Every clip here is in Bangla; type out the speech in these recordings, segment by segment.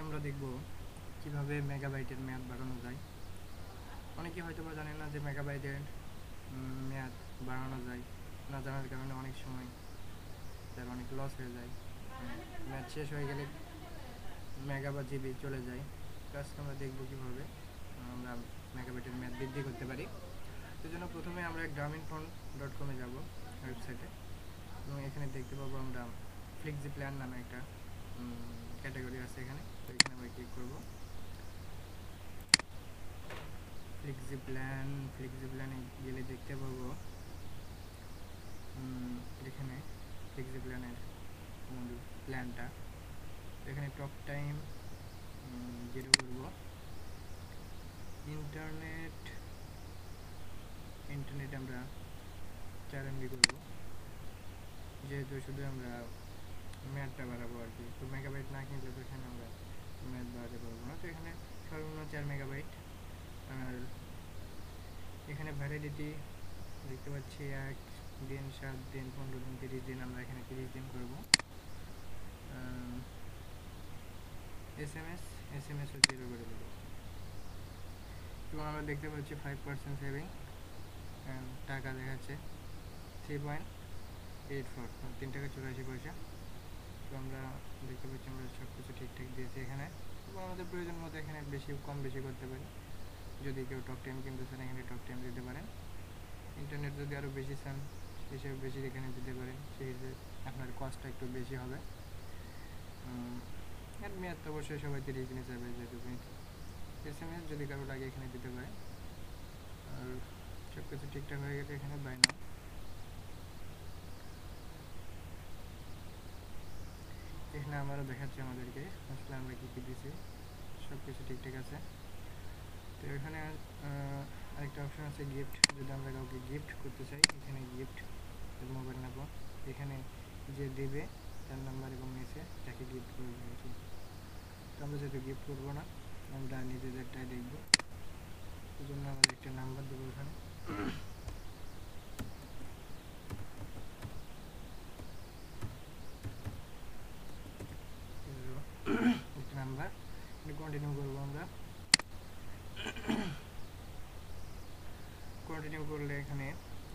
আমরা দেখব কিভাবে মেগাবাইটের মেয়াদ বাড়ানো যায়। অনেকে হয়তো বা জানেন না যে মেগাবাইটের মেয়াদ বাড়ানো যায়। না জানার কারণে অনেক সময় তার অনেক লস হয়ে যায়, মেয়াদ শেষ হয়ে গেলে মেগা বা জিবি চলে যায়। তো আজকে আমরা দেখব কীভাবে আমরা মেগাবাইটের মেয়াদ বৃদ্ধি করতে পারি। সেই জন্য প্রথমে আমরা grameenphone.com-এ যাব, ওয়েবসাইটে, এবং এখানে দেখতে পাবো আমরা ফ্লেক্সি প্ল্যান নামে একটা ক্যাটাগরি আছে এখানে। তো এখানে আমরা ক্লিক করব। ফ্লেক্সি প্ল্যানে গেলে দেখতে পাবো এখানে ফ্লেক্সি প্ল্যানের প্ল্যানটা। এখানে টক টাইম 0 করব। ইন্টারনেট আমরা 4 MB করব, যেহেতু শুধু আমরা মেয়াদটা বাড়াবো আর কি। তো মেগাবাইট না কিনলে তো এখানে আমরা মেয়াদ বাড়াতে পারবো না। তো এখানে সর্বনিম্ন 4 মেগাবাইট। আর এখানে ভ্যালিডিটি দেখতে পাচ্ছি 1 দিন, 7 দিন, 15 দিন, 30 দিন। আমরা এখানে 30 দিন করব। এস এম এস ও 0 করে দেবো। এবং আমরা দেখতে পাচ্ছি 5% সেভিং, টাকা দেখাচ্ছে 3.84, 3 টাকা 84 পয়সা। তো আমরা দেখতে পাচ্ছি আমরা সব কিছু ঠিকঠাক দিয়েছি এখানে। এবং আমাদের প্রয়োজন মতো এখানে কম বেশি করতে পারি। যদি কেউ টক টাইম কিনতে চান এখানে টক টাইম দিতে পারেন। ইন্টারনেট যদি আরও বেশি চান হিসেবে বেশি এখানে দিতে পারেন, সেই হিসেবে আপনার কস্টটা একটু বেশি হবে। আর মেয়াদ তো অবশ্যই সবাই 30 দিনে যাবে, যেহেতু SMS যদি কারো লাগে এখানে দিতে পারে। আর সব কিছু ঠিকঠাক হয়ে গেলে এখানে বাই নাও। এখানে আমারও দেখাচ্ছে আমাদেরকে আসলে আমরা কী কী দিয়েছি, সব কিছু ঠিকঠাক আছে। তো এখানে আরেকটা অপশন আছে গিফট। যদি আমরা কাউকে গিফট করতে চাই এখানে গিফট মোবাইল নাম্বার, এখানে যে দেবে তার নাম্বার এবং নিচে তাকে গিফট করবে আর কি। তো আমরা যেহেতু গিফট করবো না, আমরা নিজেদেরটাই দেখবো। এই জন্য আমাদের একটা নাম্বার দেবো এখানে। একটা নাম্বার কন্টিনিউ করবো। আমরা কন্টিনিউ করলে এখানে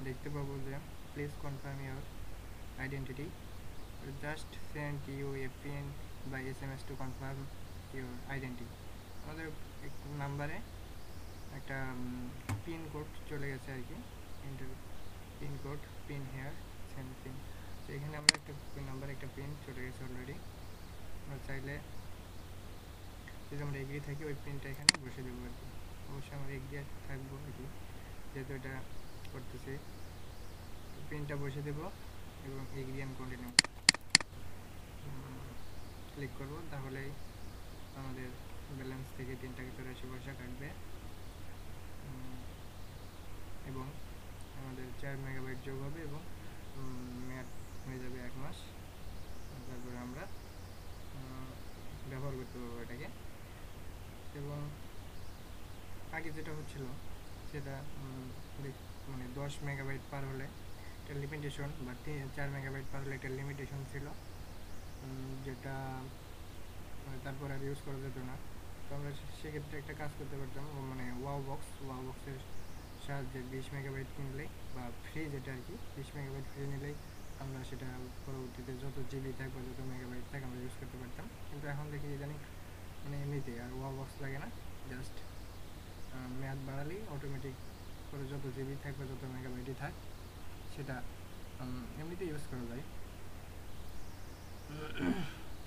দেখতে পাবো যে please confirm your identity, just send you a pin by SMS to confirm your identity. আমাদের নাম্বারে একটা পিন কোড চলে গেছে আর কি, pin code, pin here, send pin. তো এখানে আমরা একটা নাম্বারে একটা পিন চলে গেছে অলরেডি। আমরা চাইলে যদি আমরা এগ্রি থাকি ওই পিনটা এখানে বসে দেবো আর কি। অবশ্যই আমরা এগ্রি থাকবো আর কি, যেহেতু এটা করতেছি। পিনটা বসে দেবো এবং এগ্রি অ্যান্ড কন্টিনিউ ক্লিক করব। তাহলেই আমাদের ব্যালেন্স থেকে 3 টাকা 84 পয়সা কাটবে এবং আমাদের 4 মেগাবাইট যোগ হবে এবং মেয়াদ হয়ে যাবে 1 মাস। তারপরে আমরা ব্যবহার করতে পারবো এটাকে। এবং আগে যেটা হচ্ছিল সেটা মানে 10 মেগাবাইট পার হলে একটা লিমিটেশন, বা 4 মেগাবাইট পার হলে একটা লিমিটেশন ছিল, যেটা তারপর আর ইউজ করা যেত না। তো আমরা সেক্ষেত্রে একটা কাজ করতে পারতাম, মানে ওয়াও বক্সের সাহায্যে 20 মেগাবাইট কিনলেই, বা ফ্রি যেটা আর কি, 20 মেগাবাইট ফ্রি নিলেই আমরা সেটা পরবর্তীতে যত জিবি থাক বা যত মেগাবাইট থাক আমরা ইউজ করতে পারতাম। কিন্তু এখন দেখি ইদানিং মানে এমনিতে আর ওয়াও বক্স লাগে না, জাস্ট মেয়াদ বাড়ালেই অটোমেটিক করে যত জিবি থাক বা যত মেগাবাইটই থাক সেটা এমনিতে ইউজ করা যায়।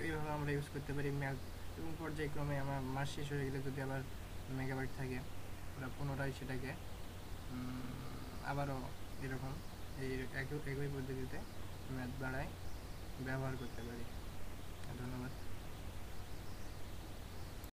এইভাবে আমরা ইউজ করতে পারি মেয়াদ। এবং পর্যায়ক্রমে আমার মাস শেষ হয়ে গেলে যদি আবার মেগাবাইট থাকে আমরা পুনরায় সেটাকে আবারও এরকম একই পদ্ধতিতে মেয়াদ বাড়ায় ব্যবহার করতে পারি। ধন্যবাদ।